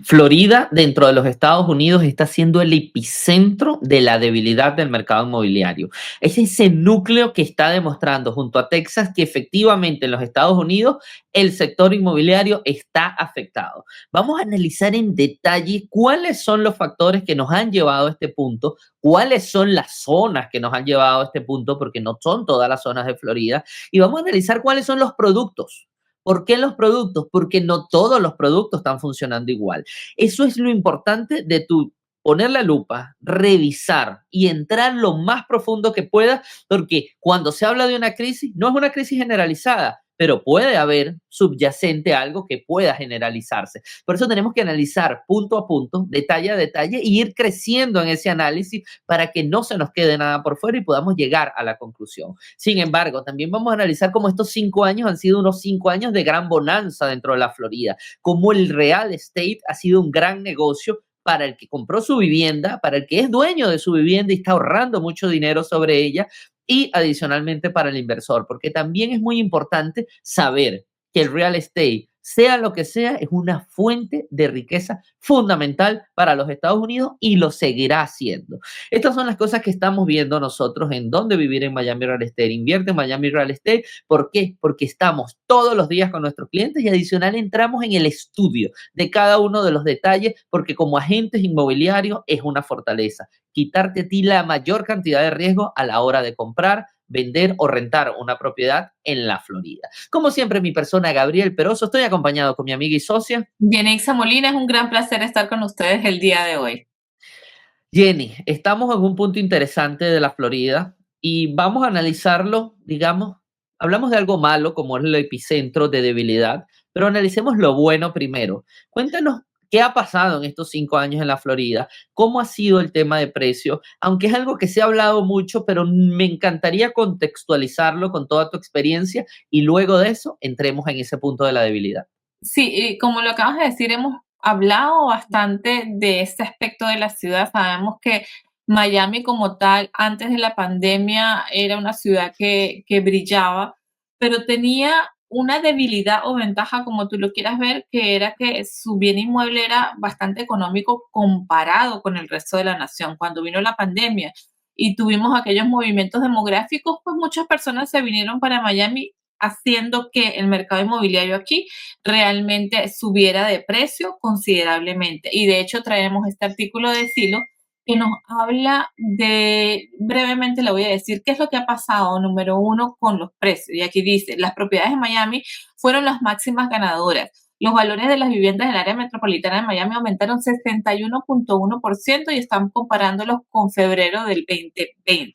Florida, dentro de los Estados Unidos, está siendo el epicentro de la debilidad del mercado inmobiliario. Es ese núcleo que está demostrando junto a Texas que efectivamente en los Estados Unidos el sector inmobiliario está afectado. Vamos a analizar en detalle cuáles son los factores que nos han llevado a este punto, cuáles son las zonas que nos han llevado a este punto, porque no son todas las zonas de Florida, y vamos a analizar cuáles son los productos. ¿Por qué los productos? Porque no todos los productos están funcionando igual. Eso es lo importante de tu poner la lupa, revisar y entrar lo más profundo que puedas, porque cuando se habla de una crisis, no es una crisis generalizada, pero puede haber subyacente algo que pueda generalizarse. Por eso tenemos que analizar punto a punto, detalle a detalle, y ir creciendo en ese análisis para que no se nos quede nada por fuera y podamos llegar a la conclusión. Sin embargo, también vamos a analizar cómo estos 5 años han sido unos 5 años de gran bonanza dentro de la Florida, cómo el real estate ha sido un gran negocio para el que compró su vivienda, para el que es dueño de su vivienda y está ahorrando mucho dinero sobre ella, y adicionalmente para el inversor, porque también es muy importante saber que el real estate, sea lo que sea, es una fuente de riqueza fundamental para los Estados Unidos y lo seguirá siendo. Estas son las cosas que estamos viendo nosotros en dónde vivir en Miami Real Estate. Invierte en Miami Real Estate. ¿Por qué? Porque estamos todos los días con nuestros clientes y adicional entramos en el estudio de cada uno de los detalles, porque como agentes inmobiliarios es una fortaleza. Quitarte a ti la mayor cantidad de riesgo a la hora de comprar, vender o rentar una propiedad en la Florida. Como siempre, mi persona Gabriel Peroso, estoy acompañado con mi amiga y socia Yanixa Molina, es un gran placer estar con ustedes el día de hoy. Jenny. Estamos en un punto interesante de la Florida y vamos a analizarlo, digamos, hablamos de algo malo como es el epicentro de debilidad, pero analicemos lo bueno primero. Cuéntanos qué ha pasado en estos 5 años en la Florida, cómo ha sido el tema de precios, aunque es algo que se ha hablado mucho, pero me encantaría contextualizarlo con toda tu experiencia y luego de eso entremos en ese punto de la debilidad. Sí, y como lo acabas de decir, hemos hablado bastante de este aspecto de la ciudad. Sabemos que Miami como tal, antes de la pandemia, era una ciudad que brillaba, pero tenía una debilidad o ventaja, como tú lo quieras ver, que era que su bien inmueble era bastante económico comparado con el resto de la nación. Cuando vino la pandemia y tuvimos aquellos movimientos demográficos, pues muchas personas se vinieron para Miami haciendo que el mercado inmobiliario aquí realmente subiera de precio considerablemente. Y de hecho traemos este artículo de Silo que nos habla de, brevemente le voy a decir, qué es lo que ha pasado, número uno, con los precios. Y aquí dice, las propiedades de Miami fueron las máximas ganadoras. Los valores de las viviendas del área metropolitana de Miami aumentaron 61.1% y están comparándolos con febrero del 2020.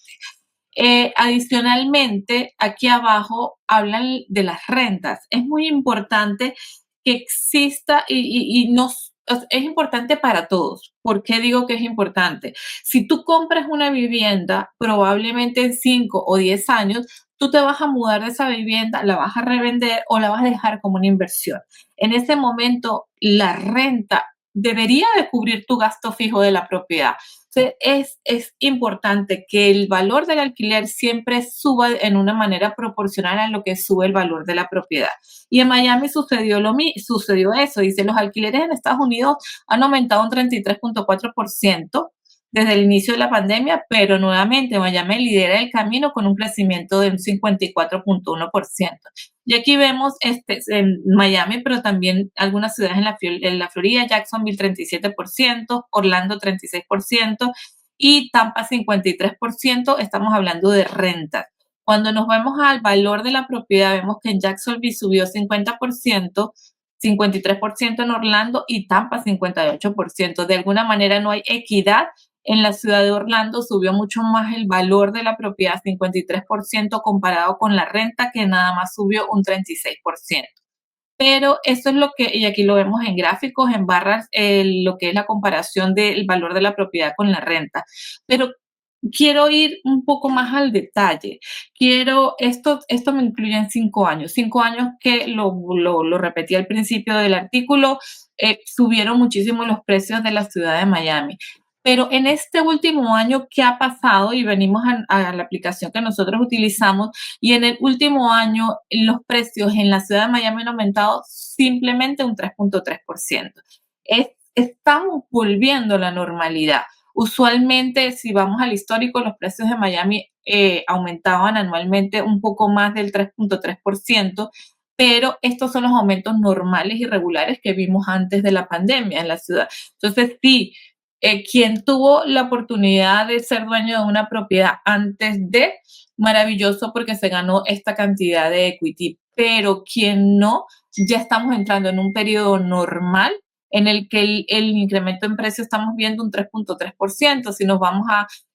Adicionalmente, aquí abajo hablan de las rentas. Es muy importante que exista y nos, es importante para todos. ¿Por qué digo que es importante? Si tú compras una vivienda, probablemente en 5 o 10 años, tú te vas a mudar de esa vivienda, la vas a revender o la vas a dejar como una inversión. En ese momento, la renta debería de cubrir tu gasto fijo de la propiedad. Es importante que el valor del alquiler siempre suba en una manera proporcional a lo que sube el valor de la propiedad. Y en Miami sucedió eso. Dice, los alquileres en Estados Unidos han aumentado un 33.4% desde el inicio de la pandemia, pero nuevamente Miami lidera el camino con un crecimiento de un 54.1%. Y aquí vemos en Miami, pero también algunas ciudades en la Florida, Jacksonville 37%, Orlando 36% y Tampa 53%. Estamos hablando de rentas. Cuando nos vamos al valor de la propiedad, vemos que en Jacksonville subió 50%, 53% en Orlando y Tampa 58%. De alguna manera no hay equidad. En la ciudad de Orlando subió mucho más el valor de la propiedad, 53% comparado con la renta, que nada más subió un 36%. Pero eso es lo que, y aquí lo vemos en gráficos, en barras, lo que es la comparación del valor de la propiedad con la renta. Pero quiero ir un poco más al detalle. Esto me incluye en 5 años. 5 años que lo repetí al principio del artículo, subieron muchísimo los precios de la ciudad de Miami. Pero en este último año, ¿qué ha pasado? Y venimos a la aplicación que nosotros utilizamos, y en el último año los precios en la ciudad de Miami han aumentado simplemente un 3.3%. Es estamos volviendo a la normalidad. Usualmente, si vamos al histórico, los precios de Miami aumentaban anualmente un poco más del 3.3%, pero estos son los aumentos normales y regulares que vimos antes de la pandemia en la ciudad. Entonces, sí, quien tuvo la oportunidad de ser dueño de una propiedad antes de, maravilloso porque se ganó esta cantidad de equity, pero quien no, ya estamos entrando en un periodo normal en el que el incremento en precio estamos viendo un 3.3%. Si nos vamos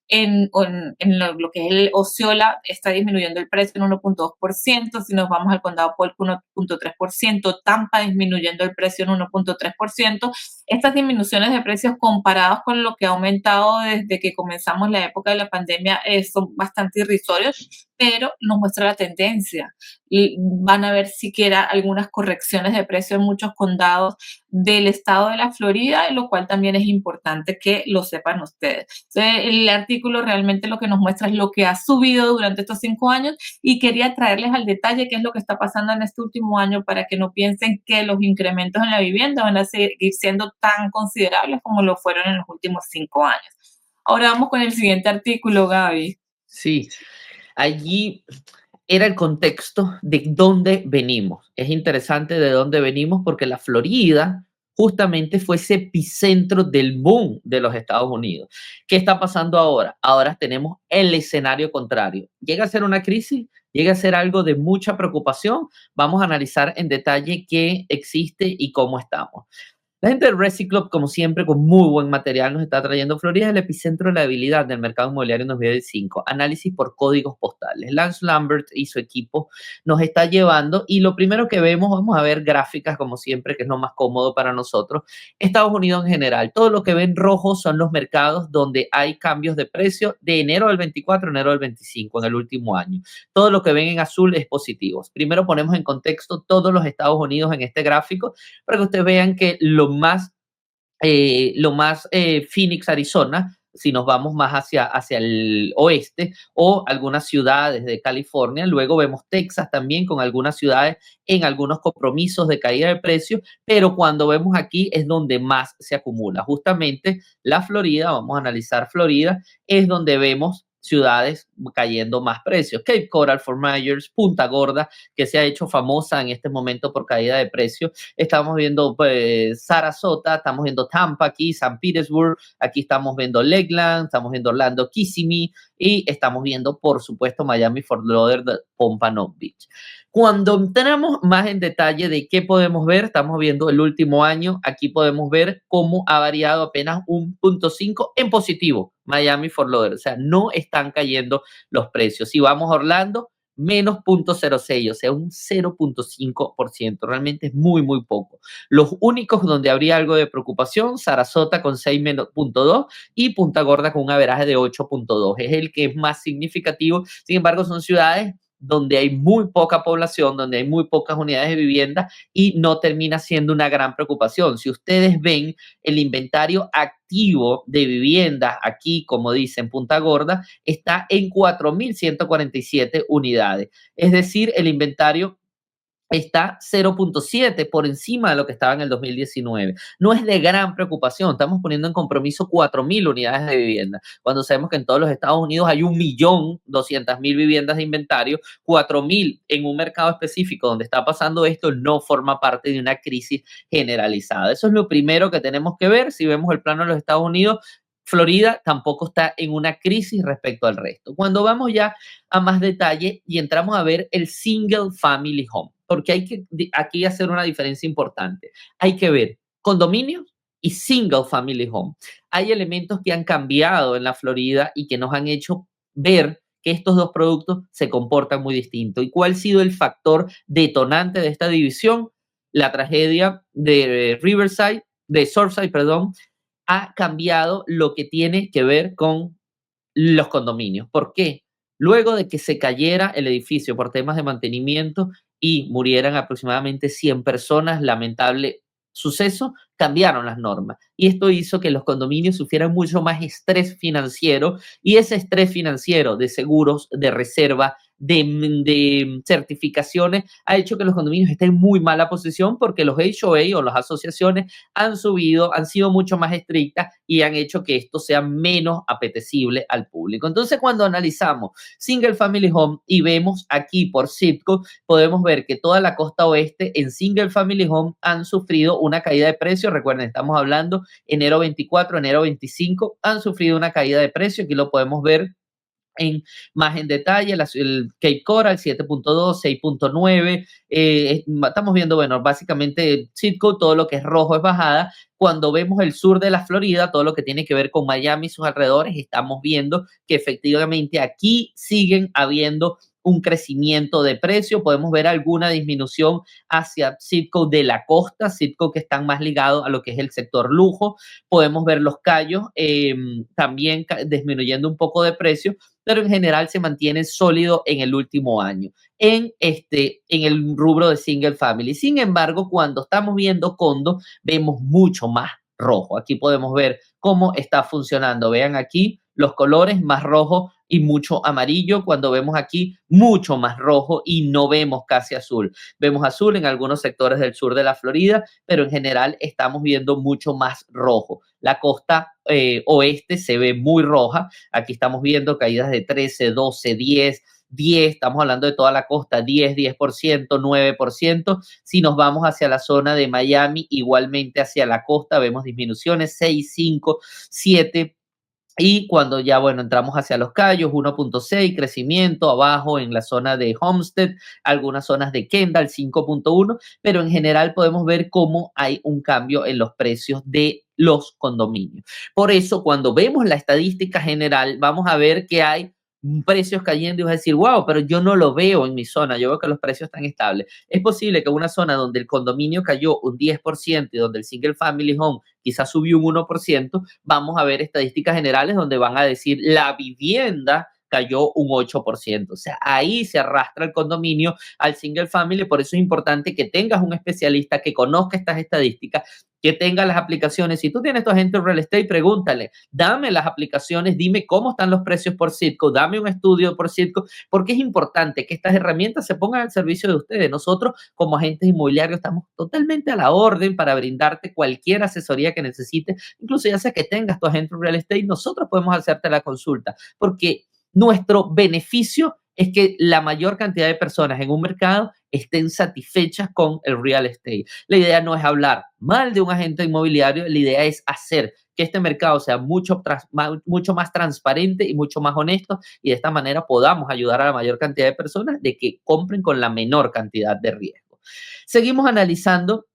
en lo que es el Osceola, está disminuyendo el precio en 1.2%. Si nos vamos al condado Polk, 1.3%. Tampa disminuyendo el precio en 1.3%. Estas disminuciones de precios comparados con lo que ha aumentado desde que comenzamos la época de la pandemia son bastante irrisorios, pero nos muestra la tendencia. Y van a ver siquiera algunas correcciones de precio en muchos condados del estado de la Florida, lo cual también es importante que lo sepan ustedes. Entonces, el artículo realmente lo que nos muestra es lo que ha subido durante estos 5 años y quería traerles al detalle qué es lo que está pasando en este último año para que no piensen que los incrementos en la vivienda van a seguir siendo tan considerables como lo fueron en los últimos 5 años. Ahora vamos con el siguiente artículo, Gaby. Sí, allí era el contexto de dónde venimos. Es interesante de dónde venimos porque la Florida justamente fue ese epicentro del boom de los Estados Unidos. ¿Qué está pasando ahora? Ahora tenemos el escenario contrario. Llega a ser una crisis, llega a ser algo de mucha preocupación. Vamos a analizar en detalle qué existe y cómo estamos. La gente del Resi Club, como siempre, con muy buen material, nos está trayendo. Florida es el epicentro de la debilidad del mercado inmobiliario en 2005. Análisis por códigos postales. Lance Lambert y su equipo nos está llevando y lo primero que vemos, vamos a ver gráficas como siempre, que es lo más cómodo para nosotros. Estados Unidos en general, todo lo que ven rojo son los mercados donde hay cambios de precio de enero del 24 a enero del 25 en el último año. Todo lo que ven en azul es positivo. Primero ponemos en contexto todos los Estados Unidos en este gráfico para que ustedes vean que lo más Phoenix, Arizona, si nos vamos más hacia el oeste, o algunas ciudades de California. Luego vemos Texas también con algunas ciudades en algunos compromisos de caída de precios, pero cuando vemos aquí es donde más se acumula. Justamente la Florida, vamos a analizar Florida, es donde vemos ciudades cayendo más precios. Cape Coral, Fort Myers, Punta Gorda, que se ha hecho famosa en este momento por caída de precios. Estamos viendo Sarasota, estamos viendo Tampa aquí, San Petersburg, aquí estamos viendo Lakeland, estamos viendo Orlando, Kissimmee y estamos viendo, por supuesto, Miami, Fort Lauderdale, Pompano Beach. Cuando entramos más en detalle de qué podemos ver, estamos viendo el último año, aquí podemos ver cómo ha variado apenas 1.5 en positivo Miami, Fort Lauderdale, o sea, no están cayendo los precios. Si vamos a Orlando, menos 0.06, o sea, un 0.5%, realmente es muy, muy poco. Los únicos donde habría algo de preocupación, Sarasota con 6.2 y Punta Gorda con un averaje de 8.2, es el que es más significativo. Sin embargo, son ciudades donde hay muy poca población, donde hay muy pocas unidades de vivienda y no termina siendo una gran preocupación. Si ustedes ven el inventario activo de viviendas aquí, como dicen, Punta Gorda, está en 4.147 unidades. Es decir, el inventario está 0.7 por encima de lo que estaba en el 2019. No es de gran preocupación, estamos poniendo en compromiso 4.000 unidades de vivienda, cuando sabemos que en todos los Estados Unidos hay 1.200.000 viviendas de inventario, 4.000 en un mercado específico donde está pasando esto no forma parte de una crisis generalizada. Eso es lo primero que tenemos que ver. Si vemos el plano de los Estados Unidos, Florida tampoco está en una crisis respecto al resto. Cuando vamos ya a más detalle y entramos a ver el single family home, porque hay que aquí hacer una diferencia importante. Hay que ver condominios y single family home. Hay elementos que han cambiado en la Florida y que nos han hecho ver que estos dos productos se comportan muy distintos. ¿Y cuál ha sido el factor detonante de esta división? La tragedia de Surfside, perdón, ha cambiado lo que tiene que ver con los condominios. ¿Por qué? Luego de que se cayera el edificio por temas de mantenimiento y murieran aproximadamente 100 personas, lamentable suceso, cambiaron las normas. Y esto hizo que los condominios sufrieran mucho más estrés financiero y ese estrés financiero de seguros, de reserva, de certificaciones ha hecho que los condominios estén en muy mala posición porque los HOA o las asociaciones han subido, han sido mucho más estrictas y han hecho que esto sea menos apetecible al público. Entonces, cuando analizamos Single Family Home y vemos aquí por zip code, podemos ver que toda la costa oeste en Single Family Home han sufrido una caída de precios. Recuerden, estamos hablando enero 24, enero 25, han sufrido una caída de precio. Aquí lo podemos ver más en detalle, el Cape Coral 7.2, 6.9, estamos viendo, bueno, básicamente Citgo, todo lo que es rojo es bajada. Cuando vemos el sur de la Florida, todo lo que tiene que ver con Miami y sus alrededores, estamos viendo que efectivamente aquí siguen habiendo un crecimiento de precio. Podemos ver alguna disminución hacia Citgo de la costa, Citgo que están más ligados a lo que es el sector lujo. Podemos ver los Cayos también disminuyendo un poco de precio, pero en general se mantiene sólido en el último año en el rubro de single family. Sin embargo, cuando estamos viendo condo, vemos mucho más rojo. Aquí podemos ver cómo está funcionando. Vean aquí los colores más rojo y mucho amarillo. Cuando vemos aquí mucho más rojo y no vemos casi azul. Vemos azul en algunos sectores del sur de la Florida, pero en general estamos viendo mucho más rojo. La costa oeste se ve muy roja. Aquí estamos viendo caídas de 13, 12, 10, estamos hablando de toda la costa, 10%, 9%. Si nos vamos hacia la zona de Miami, igualmente hacia la costa, vemos disminuciones, 6, 5, 7. Y cuando ya, bueno, entramos hacia los Cayos, 1.6, crecimiento abajo en la zona de Homestead, algunas zonas de Kendall, 5.1, pero en general podemos ver cómo hay un cambio en los precios de los condominios. Por eso, cuando vemos la estadística general, vamos a ver que hay precios cayendo y vas a decir, wow, pero yo no lo veo en mi zona, yo veo que los precios están estables. Es posible que una zona donde el condominio cayó un 10% y donde el single family home quizás subió un 1%, vamos a ver estadísticas generales donde van a decir la vivienda cayó un 8%. O sea, ahí se arrastra el condominio al single family. Por eso es importante que tengas un especialista que conozca estas estadísticas, que tenga las aplicaciones. Si tú tienes tu agente real estate, pregúntale, dame las aplicaciones, dime cómo están los precios por Citgo, dame un estudio por Citgo, porque es importante que estas herramientas se pongan al servicio de ustedes. Nosotros, como agentes inmobiliarios, estamos totalmente a la orden para brindarte cualquier asesoría que necesites. Incluso ya sea que tengas tu agente real estate, nosotros podemos hacerte la consulta, porque nuestro beneficio es que la mayor cantidad de personas en un mercado estén satisfechas con el real estate. La idea no es hablar mal de un agente inmobiliario, la idea es hacer que este mercado sea mucho más transparente y mucho más honesto, y de esta manera podamos ayudar a la mayor cantidad de personas de que compren con la menor cantidad de riesgo. Seguimos analizando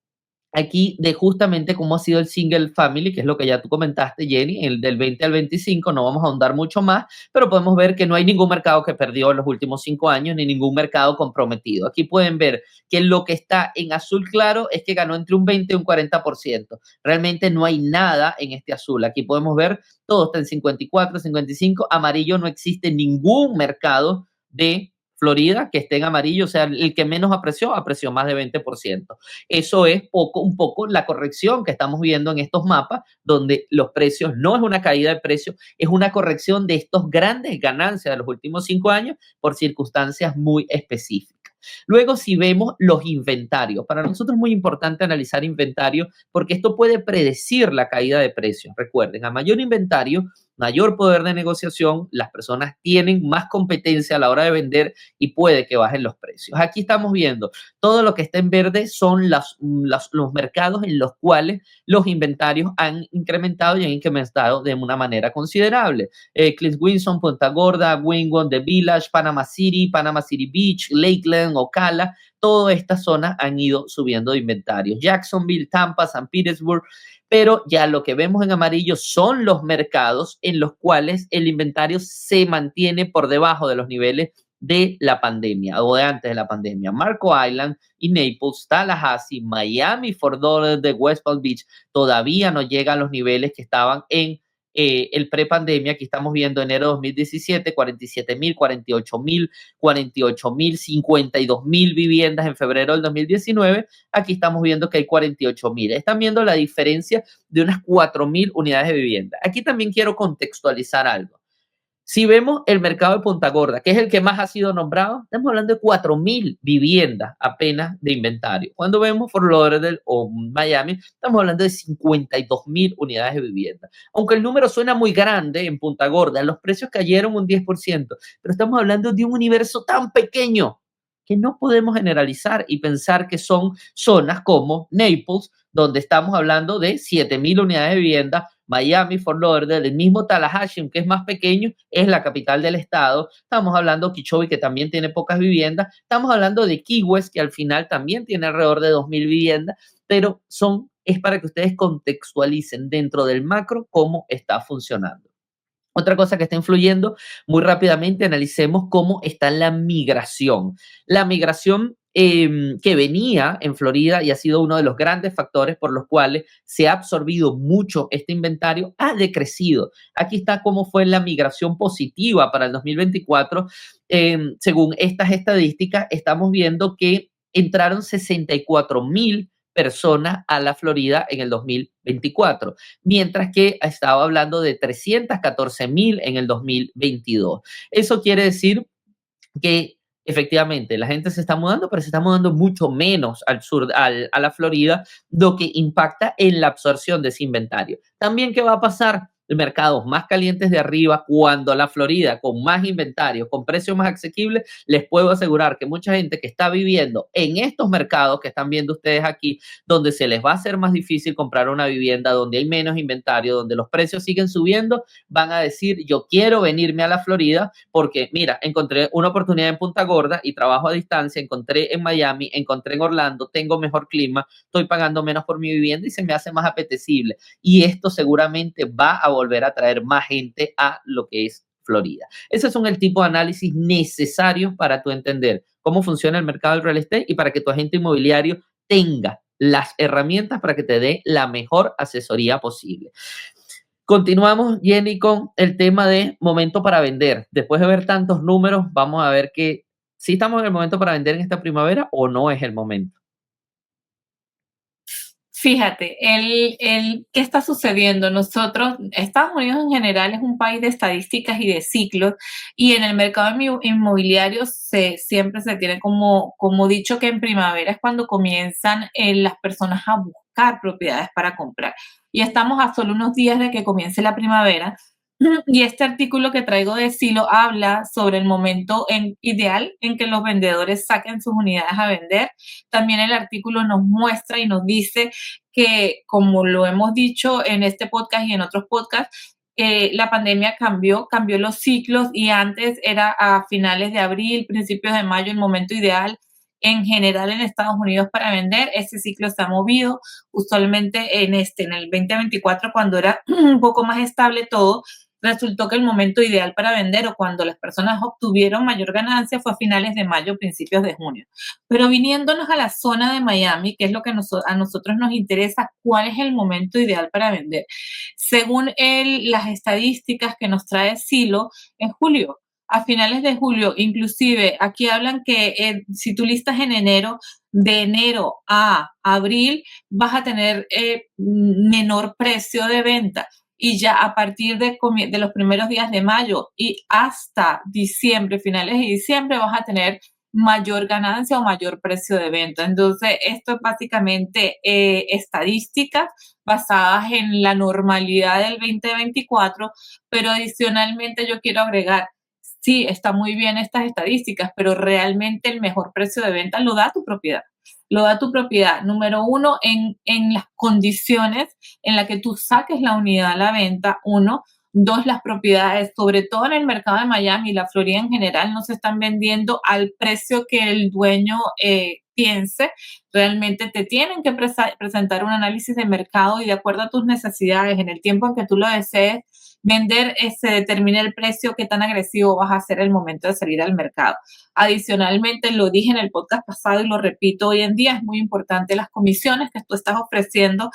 aquí de justamente cómo ha sido el single family, que es lo que ya tú comentaste, Jenny, el del 20 al 25, no vamos a ahondar mucho más, pero podemos ver que no hay ningún mercado que perdió en los últimos 5 años, ni ningún mercado comprometido. Aquí pueden ver que lo que está en azul claro es que ganó entre un 20 y un 40%. Realmente no hay nada en este azul. Aquí podemos ver, todo está en 54, 55. Amarillo, no existe ningún mercado de Florida que esté en amarillo, o sea, el que menos apreció más de 20%. Eso es un poco la corrección que estamos viendo en estos mapas, donde los precios no es una caída de precios, es una corrección de estos grandes ganancias de los últimos 5 años por circunstancias muy específicas. Luego, si vemos los inventarios, para nosotros es muy importante analizar inventario porque esto puede predecir la caída de precios. Recuerden, a mayor inventario, mayor poder de negociación, las personas tienen más competencia a la hora de vender y puede que bajen los precios. Aquí estamos viendo todo lo que está en verde son los mercados en los cuales los inventarios han incrementado y han incrementado de una manera considerable. Clint Wilson, Punta Gorda, Wingwood, The Village, Panama City Beach, Lakeland, Ocala, todas estas zonas han ido subiendo de inventarios. Jacksonville, Tampa, San Petersburg, pero ya lo que vemos en amarillo son los mercados en los cuales el inventario se mantiene por debajo de los niveles de la pandemia o de antes de la pandemia. Marco Island y Naples, Tallahassee, Miami, Fort Lauderdale, West Palm Beach todavía no llegan a los niveles que estaban en el prepandemia. Aquí estamos viendo enero de 2017, 47,000, 48,000, 48,000, 52,000 viviendas en febrero del 2019. Aquí estamos viendo que hay 48,000. Están viendo la diferencia de unas 4,000 unidades de vivienda. Aquí también quiero contextualizar algo. Si vemos el mercado de Punta Gorda, que es el que más ha sido nombrado, estamos hablando de 4.000 viviendas apenas de inventario. Cuando vemos Fort Lauderdale o Miami, estamos hablando de 52.000 unidades de vivienda. Aunque el número suena muy grande en Punta Gorda, los precios cayeron un 10%, pero estamos hablando de un universo tan pequeño que no podemos generalizar y pensar que son zonas como Naples, donde estamos hablando de 7.000 unidades de vivienda, Miami, Fort Lauderdale, el mismo Tallahassee, que es más pequeño, es la capital del estado. Estamos hablando de Okeechobee, que también tiene pocas viviendas. Estamos hablando de Key West, que al final también tiene alrededor de 2.000 viviendas, pero es para que ustedes contextualicen dentro del macro cómo está funcionando. Otra cosa que está influyendo muy rápidamente, analicemos cómo está la migración. La migración que venía en Florida y ha sido uno de los grandes factores por los cuales se ha absorbido mucho este inventario, ha decrecido. Aquí está cómo fue la migración positiva para el 2024. Según estas estadísticas, estamos viendo que entraron 64.000 personas a la Florida en el 2024, mientras que estaba hablando de 314.000 en el 2022. Eso quiere decir que efectivamente la gente se está mudando, pero se está mudando mucho menos al sur, a la Florida, lo que impacta en la absorción de ese inventario. También, ¿qué va a pasar? Mercados más calientes de arriba, cuando la Florida con más inventario, con precios más asequibles, les puedo asegurar que mucha gente que está viviendo en estos mercados que están viendo ustedes aquí, donde se les va a hacer más difícil comprar una vivienda, donde hay menos inventario, donde los precios siguen subiendo, van a decir, yo quiero venirme a la Florida porque, mira, encontré una oportunidad en Punta Gorda y trabajo a distancia, encontré en Miami, encontré en Orlando, tengo mejor clima, estoy pagando menos por mi vivienda y se me hace más apetecible. Y esto seguramente va a volver a traer más gente a lo que es Florida. Esos son el tipo de análisis necesarios para tú entender cómo funciona el mercado del real estate y para que tu agente inmobiliario tenga las herramientas para que te dé la mejor asesoría posible. Continuamos, Jenny, con el tema de momento para vender. Después de ver tantos números, vamos a ver que si estamos en el momento para vender en esta primavera o no es el momento. Fíjate, ¿qué está sucediendo? Nosotros, Estados Unidos en general es un país de estadísticas y de ciclos, y en el mercado inmobiliario siempre se tiene como dicho que en primavera es cuando comienzan las personas a buscar propiedades para comprar. Y estamos a solo unos días de que comience la primavera. Y este artículo que traigo de Zillow habla sobre el momento ideal en que los vendedores saquen sus unidades a vender. También el artículo nos muestra y nos dice que, como lo hemos dicho en este podcast y en otros podcasts, la pandemia cambió los ciclos, y antes era a finales de abril, principios de mayo, el momento ideal en general en Estados Unidos para vender. Ese ciclo se ha movido. Usualmente en el 2024, cuando era un poco más estable todo, resultó que el momento ideal para vender, o cuando las personas obtuvieron mayor ganancia, fue a finales de mayo, principios de junio. Pero viniéndonos a la zona de Miami, que es lo que a nosotros nos interesa, ¿cuál es el momento ideal para vender? Según las estadísticas que nos trae Zillow, en julio, a finales de julio, inclusive aquí hablan que si tú listas en enero, de enero a abril vas a tener menor precio de venta. Y ya a partir de los primeros días de mayo y hasta diciembre, finales de diciembre, vas a tener mayor ganancia o mayor precio de venta. Entonces, esto es básicamente estadísticas basadas en la normalidad del 2024, pero adicionalmente yo quiero agregar, sí, está muy bien estas estadísticas, pero realmente el mejor precio de venta lo da tu propiedad. Lo da tu propiedad, número uno, en las condiciones en las que tú saques la unidad a la venta, uno. Dos, las propiedades, sobre todo en el mercado de Miami y la Florida en general, no se están vendiendo al precio que el dueño piense. Realmente te tienen que presentar un análisis de mercado, y de acuerdo a tus necesidades, en el tiempo en que tú lo desees vender, se determina el precio, qué tan agresivo vas a hacer el momento de salir al mercado. Adicionalmente, lo dije en el podcast pasado y lo repito hoy en día, es muy importante las comisiones que tú estás ofreciendo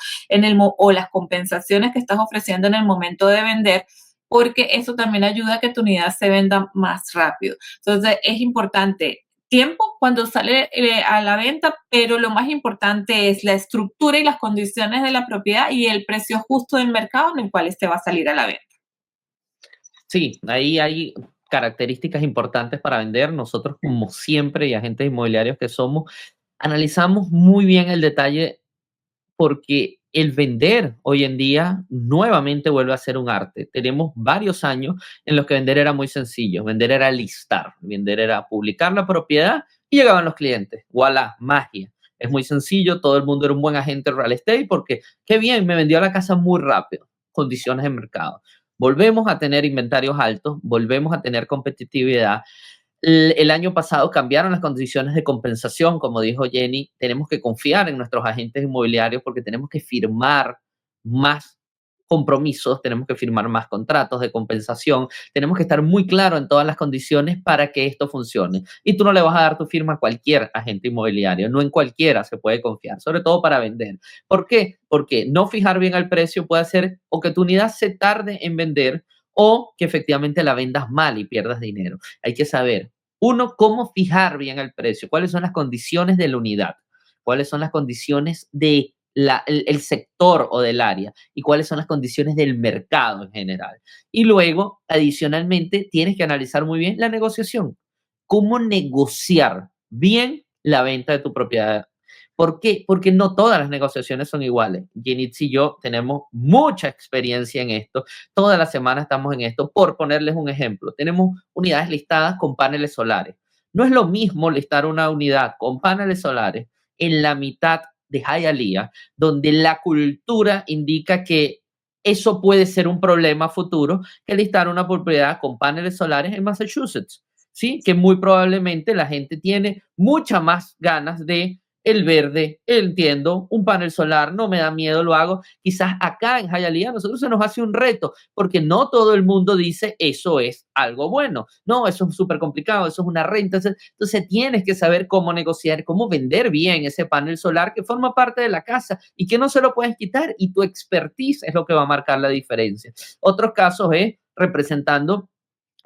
o las compensaciones que estás ofreciendo en el momento de vender, porque eso también ayuda a que tu unidad se venda más rápido. Entonces, es importante tiempo cuando sale a la venta, pero lo más importante es la estructura y las condiciones de la propiedad y el precio justo del mercado en el cual este va a salir a la venta. Sí, ahí hay características importantes para vender. Nosotros, como siempre, y agentes inmobiliarios que somos, analizamos muy bien el detalle porque el vender hoy en día nuevamente vuelve a ser un arte. Tenemos varios años en los que vender era muy sencillo. Vender era listar, vender era publicar la propiedad y llegaban los clientes. ¡Voilà! Magia. Es muy sencillo, todo el mundo era un buen agente real estate porque qué bien, me vendió la casa muy rápido. Condiciones de mercado. Volvemos a tener inventarios altos, volvemos a tener competitividad. El año pasado cambiaron las condiciones de compensación, como dijo Jenny, tenemos que confiar en nuestros agentes inmobiliarios porque tenemos que firmar más compromisos, tenemos que firmar más contratos de compensación, tenemos que estar muy claro en todas las condiciones para que esto funcione. Y tú no le vas a dar tu firma a cualquier agente inmobiliario, no en cualquiera se puede confiar, sobre todo para vender. ¿Por qué? Porque no fijar bien el precio puede hacer o que tu unidad se tarde en vender o que efectivamente la vendas mal y pierdas dinero. Hay que saber, uno, cómo fijar bien el precio, cuáles son las condiciones de la unidad, cuáles son las condiciones de el sector o del área y cuáles son las condiciones del mercado en general. Y luego, adicionalmente, tienes que analizar muy bien la negociación. ¿Cómo negociar bien la venta de tu propiedad? ¿Por qué? Porque no todas las negociaciones son iguales. Jenitz y yo tenemos mucha experiencia en esto. Toda la semana estamos en esto. Por ponerles un ejemplo, tenemos unidades listadas con paneles solares. No es lo mismo listar una unidad con paneles solares en la mitad de Hialeah, donde la cultura indica que eso puede ser un problema futuro, que listar una propiedad con paneles solares en Massachusetts. Sí, que muy probablemente la gente tiene muchas más ganas de el verde, entiendo, un panel solar, no me da miedo, lo hago. Quizás acá en Hialeah a nosotros se nos hace un reto, porque no todo el mundo dice eso es algo bueno. No, eso es súper complicado, eso es una renta. Entonces tienes que saber cómo negociar, cómo vender bien ese panel solar que forma parte de la casa y que no se lo puedes quitar y tu expertise es lo que va a marcar la diferencia. Otros casos es representando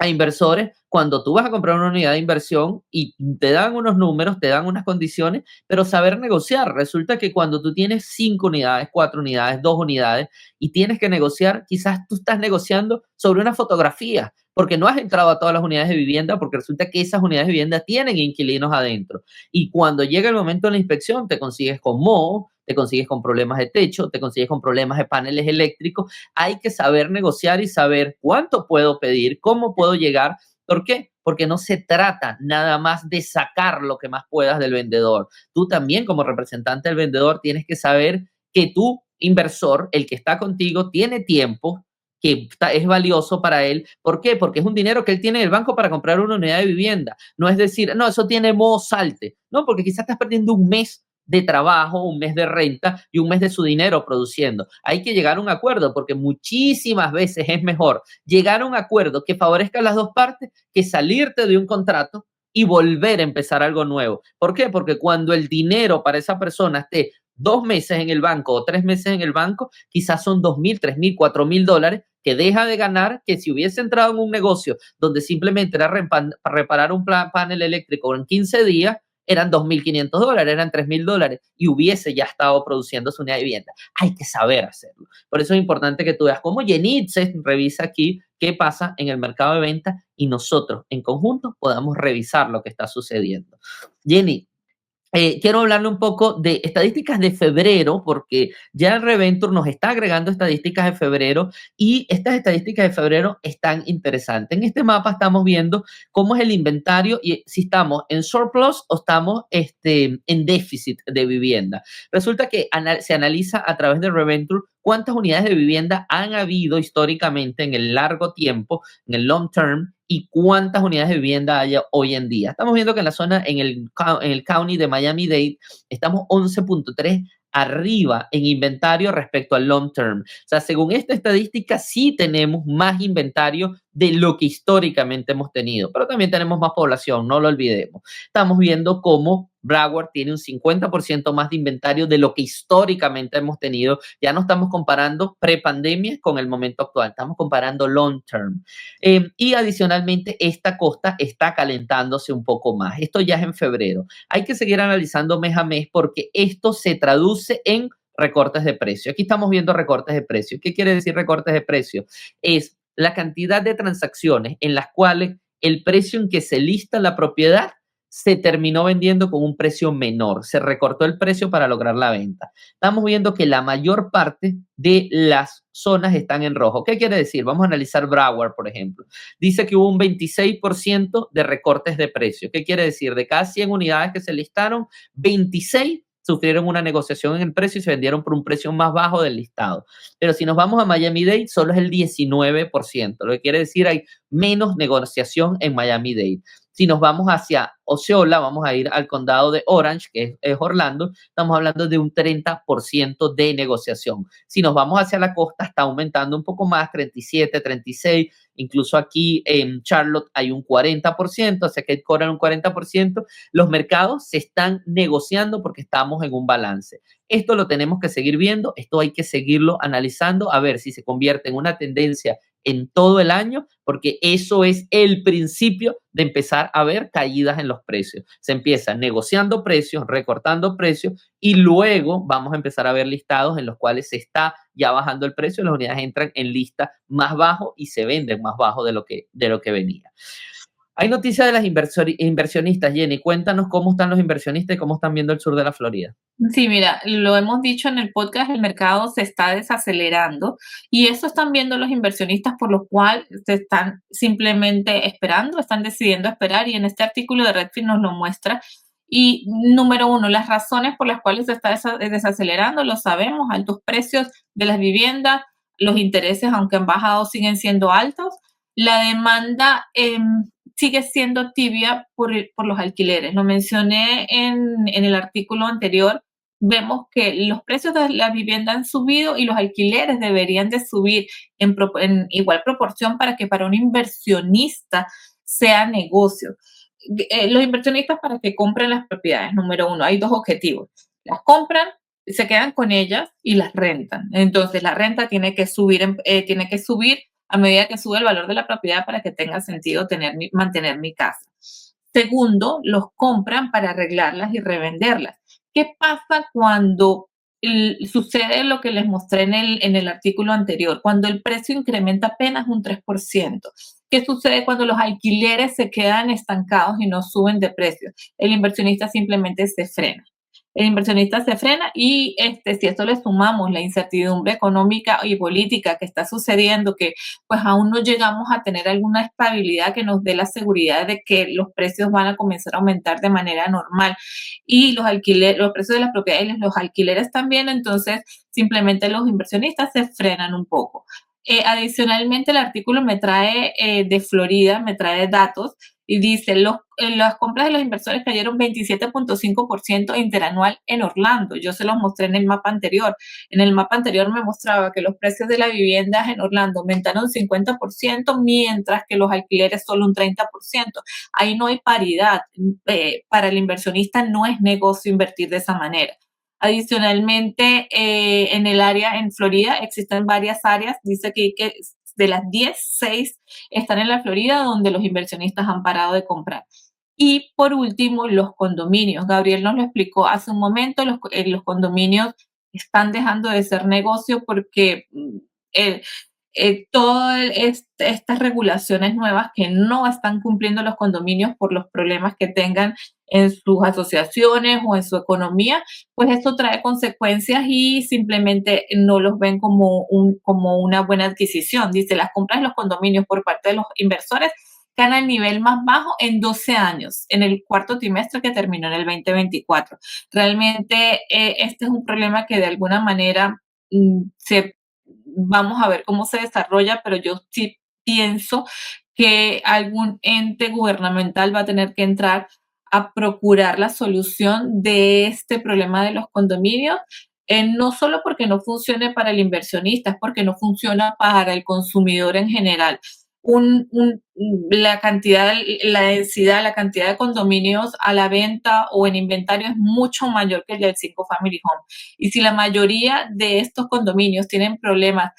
a inversores cuando tú vas a comprar una unidad de inversión y te dan unos números, te dan unas condiciones, pero saber negociar. Resulta que cuando tú tienes 5 unidades, 4 unidades, 2 unidades y tienes que negociar, quizás tú estás negociando sobre una fotografía porque no has entrado a todas las unidades de vivienda porque resulta que esas unidades de vivienda tienen inquilinos adentro. Y cuando llega el momento de la inspección, te consigues con moho, te consigues con problemas de techo, te consigues con problemas de paneles eléctricos. Hay que saber negociar y saber cuánto puedo pedir, cómo puedo llegar. ¿Por qué? Porque no se trata nada más de sacar lo que más puedas del vendedor. Tú también como representante del vendedor tienes que saber que tu inversor, el que está contigo, tiene tiempo que es valioso para él. ¿Por qué? Porque es un dinero que él tiene en el banco para comprar una unidad de vivienda. No es decir, no, eso tiene modo salte. No, porque quizás estás perdiendo un mes de trabajo, un mes de renta y un mes de su dinero produciendo. Hay que llegar a un acuerdo porque muchísimas veces es mejor llegar a un acuerdo que favorezca a las dos partes que salirte de un contrato y volver a empezar algo nuevo. ¿Por qué? Porque cuando el dinero para esa persona esté 2 meses en el banco o 3 meses en el banco, quizás son 2,000, 3,000, 4,000 dólares que deja de ganar que si hubiese entrado en un negocio donde simplemente era reparar un panel eléctrico en 15 días, eran 2,500 dólares, eran 3,000 dólares y hubiese ya estado produciendo su unidad de vivienda. Hay que saber hacerlo. Por eso es importante que tú veas cómo Jenitze revisa aquí qué pasa en el mercado de venta y nosotros en conjunto podamos revisar lo que está sucediendo. Jenny, quiero hablarle un poco de estadísticas de febrero, porque ya el Reventure nos está agregando estadísticas de febrero y estas estadísticas de febrero están interesantes. En este mapa estamos viendo cómo es el inventario y si estamos en surplus o estamos en déficit de vivienda. Resulta que se analiza a través de Reventure cuántas unidades de vivienda han habido históricamente en el largo tiempo, en el long term, y cuántas unidades de vivienda hay hoy en día. Estamos viendo que en la zona, en el county de Miami-Dade, estamos 11.3 arriba en inventario respecto al long term. O sea, según esta estadística, sí tenemos más inventario de lo que históricamente hemos tenido, pero también tenemos más población, no lo olvidemos. Estamos viendo cómo Broward tiene un 50% más de inventario de lo que históricamente hemos tenido. Ya no estamos comparando prepandemia con el momento actual, estamos comparando long term. Y adicionalmente, esta costa está calentándose un poco más. Esto ya es en febrero. Hay que seguir analizando mes a mes porque esto se traduce en recortes de precio. Aquí estamos viendo recortes de precio. ¿Qué quiere decir recortes de precio? Es la cantidad de transacciones en las cuales el precio en que se lista la propiedad se terminó vendiendo con un precio menor, se recortó el precio para lograr la venta. Estamos viendo que la mayor parte de las zonas están en rojo. ¿Qué quiere decir? Vamos a analizar Broward, por ejemplo. Dice que hubo un 26% de recortes de precio. ¿Qué quiere decir? De cada 100 unidades que se listaron, 26 sufrieron una negociación en el precio y se vendieron por un precio más bajo del listado. Pero si nos vamos a Miami-Dade, solo es el 19%, lo que quiere decir hay menos negociación en Miami-Dade. Si nos vamos hacia Osceola, vamos a ir al condado de Orange, que es Orlando, estamos hablando de un 30% de negociación. Si nos vamos hacia la costa, está aumentando un poco más, 37, 36, incluso aquí en Charlotte hay un 40%, hacia Cape Coral un 40%. Los mercados se están negociando porque estamos en un balance. Esto lo tenemos que seguir viendo, esto hay que seguirlo analizando, a ver si se convierte en una tendencia en todo el año, porque eso es el principio de empezar a ver caídas en los precios. Se empieza negociando precios, recortando precios y luego vamos a empezar a ver listados en los cuales se está ya bajando el precio, las unidades entran en lista más bajo y se venden más bajo de lo que venía. Hay noticias de las inversionistas, Jenny. Cuéntanos cómo están los inversionistas y cómo están viendo el sur de la Florida. Sí, mira, lo hemos dicho en el podcast, el mercado se está desacelerando y eso están viendo los inversionistas, por lo cual se están simplemente esperando, están decidiendo esperar y en este artículo de Redfin nos lo muestra. Y número uno, las razones por las cuales se está desacelerando, lo sabemos, altos precios de las viviendas, los intereses, aunque han bajado, siguen siendo altos. La demanda sigue siendo tibia por los alquileres. Lo mencioné en el artículo anterior. Vemos que los precios de la vivienda han subido y los alquileres deberían de subir en igual proporción para que para un inversionista sea negocio. Los inversionistas para que compren las propiedades, número uno, hay dos objetivos. Las compran, se quedan con ellas y las rentan. Entonces la renta tiene que subir a medida que sube el valor de la propiedad para que tenga sentido mantener mi casa. Segundo, los compran para arreglarlas y revenderlas. ¿Qué pasa cuando sucede lo que les mostré en el artículo anterior? Cuando el precio incrementa apenas un 3%. ¿Qué sucede cuando los alquileres se quedan estancados y no suben de precio? El inversionista simplemente se frena. El inversionista se frena y si a esto le sumamos la incertidumbre económica y política que está sucediendo, que pues aún no llegamos a tener alguna estabilidad que nos dé la seguridad de que los precios van a comenzar a aumentar de manera normal y los precios de las propiedades y los alquileres también, entonces simplemente los inversionistas se frenan un poco. Adicionalmente, el artículo me trae de Florida, me trae datos y dice, las compras de los inversores cayeron 27.5% interanual en Orlando. Yo se los mostré en el mapa anterior. En el mapa anterior me mostraba que los precios de las viviendas en Orlando aumentaron 50%, mientras que los alquileres solo un 30%. Ahí no hay paridad. Para el inversionista no es negocio invertir de esa manera. Adicionalmente, en el área, en Florida, existen varias áreas. Dice que de las 10, 6 están en la Florida, donde los inversionistas han parado de comprar. Y por último, los condominios. Gabriel nos lo explicó hace un momento, los condominios están dejando de ser negocio porque todas estas regulaciones nuevas que no están cumpliendo los condominios por los problemas que tengan en sus asociaciones o en su economía, pues esto trae consecuencias y simplemente no los ven como una buena adquisición. Dice, las compras de los condominios por parte de los inversores caen al nivel más bajo en 12 años, en el cuarto trimestre que terminó en el 2024. Realmente este es un problema que de alguna manera vamos a ver cómo se desarrolla, pero yo sí pienso que algún ente gubernamental va a tener que entrar a procurar la solución de este problema de los condominios, no solo porque no funcione para el inversionista, es porque no funciona para el consumidor en general. La cantidad, la densidad, la cantidad de condominios a la venta o en inventario es mucho mayor que el del 5 Family Home. Y si la mayoría de estos condominios tienen problemas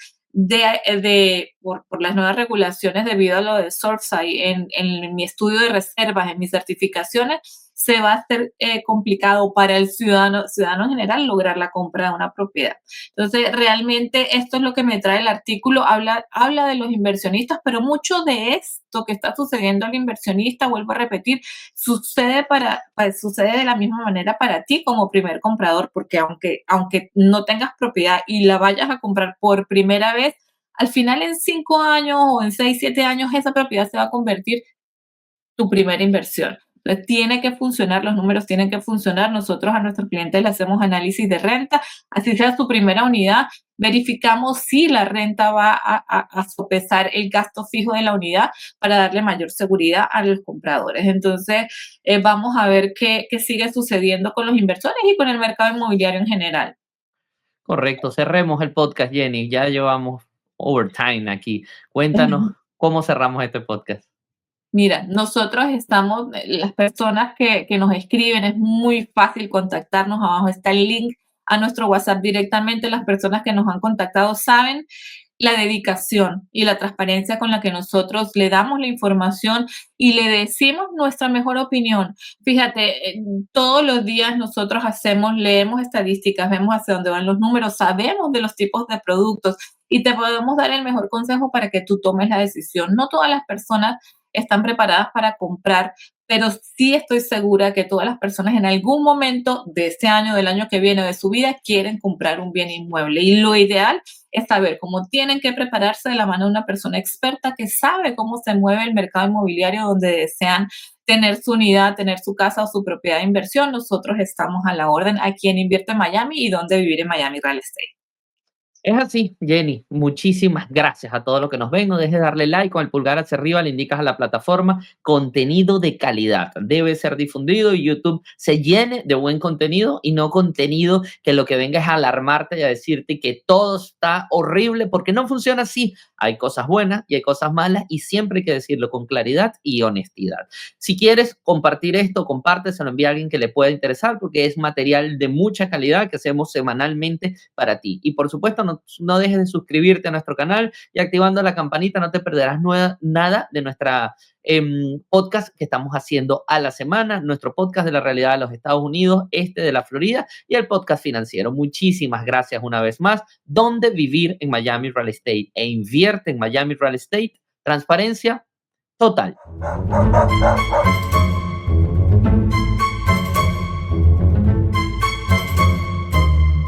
por las nuevas regulaciones debido a lo de Surfside en mi estudio de reservas, en mis certificaciones, se va a hacer complicado para el ciudadano en general lograr la compra de una propiedad. Entonces, realmente esto es lo que me trae el artículo, habla de los inversionistas, pero mucho de esto que está sucediendo al inversionista, vuelvo a repetir, sucede de la misma manera para ti como primer comprador, porque aunque no tengas propiedad y la vayas a comprar por primera vez, al final en 5 años o en 6, 7 años esa propiedad se va a convertir tu primera inversión. Entonces, tiene que funcionar, los números tienen que funcionar. Nosotros a nuestros clientes le hacemos análisis de renta, así sea su primera unidad, verificamos si la renta va a sopesar el gasto fijo de la unidad para darle mayor seguridad a los compradores. Entonces, vamos a ver qué sigue sucediendo con los inversores y con el mercado inmobiliario en general. Correcto, cerremos el podcast, Jenny. Ya llevamos overtime aquí. Cuéntanos cómo cerramos este podcast. Mira, nosotros estamos, las personas que nos escriben, es muy fácil contactarnos. Abajo está el link a nuestro WhatsApp directamente. Las personas que nos han contactado saben la dedicación y la transparencia con la que nosotros le damos la información y le decimos nuestra mejor opinión. Fíjate, todos los días nosotros leemos estadísticas, vemos hacia dónde van los números, sabemos de los tipos de productos y te podemos dar el mejor consejo para que tú tomes la decisión. No todas las personas están preparadas para comprar, pero sí estoy segura que todas las personas en algún momento de este año, del año que viene, de su vida, quieren comprar un bien inmueble. Y lo ideal es saber cómo tienen que prepararse de la mano de una persona experta que sabe cómo se mueve el mercado inmobiliario donde desean tener su unidad, tener su casa o su propiedad de inversión. Nosotros estamos a la orden aquí en Invierte en Miami y Dónde Vivir en Miami Real Estate. Es así, Jenny. Muchísimas gracias a todos los que nos ven. No dejes de darle like con el pulgar hacia arriba, le indicas a la plataforma contenido de calidad. Debe ser difundido y YouTube se llene de buen contenido y no contenido que lo que venga es a alarmarte y a decirte que todo está horrible porque no funciona así. Hay cosas buenas y hay cosas malas y siempre hay que decirlo con claridad y honestidad. Si quieres compartir esto, compárteselo, envía a alguien que le pueda interesar porque es material de mucha calidad que hacemos semanalmente para ti. Y por supuesto, no dejes de suscribirte a nuestro canal y activando la campanita no te perderás nada de nuestra podcast que estamos haciendo a la semana, nuestro podcast de la realidad de los Estados Unidos, de la Florida y el podcast financiero. Muchísimas gracias una vez más. ¿Dónde vivir en Miami Real Estate? E invierte en Miami Real Estate. Transparencia total.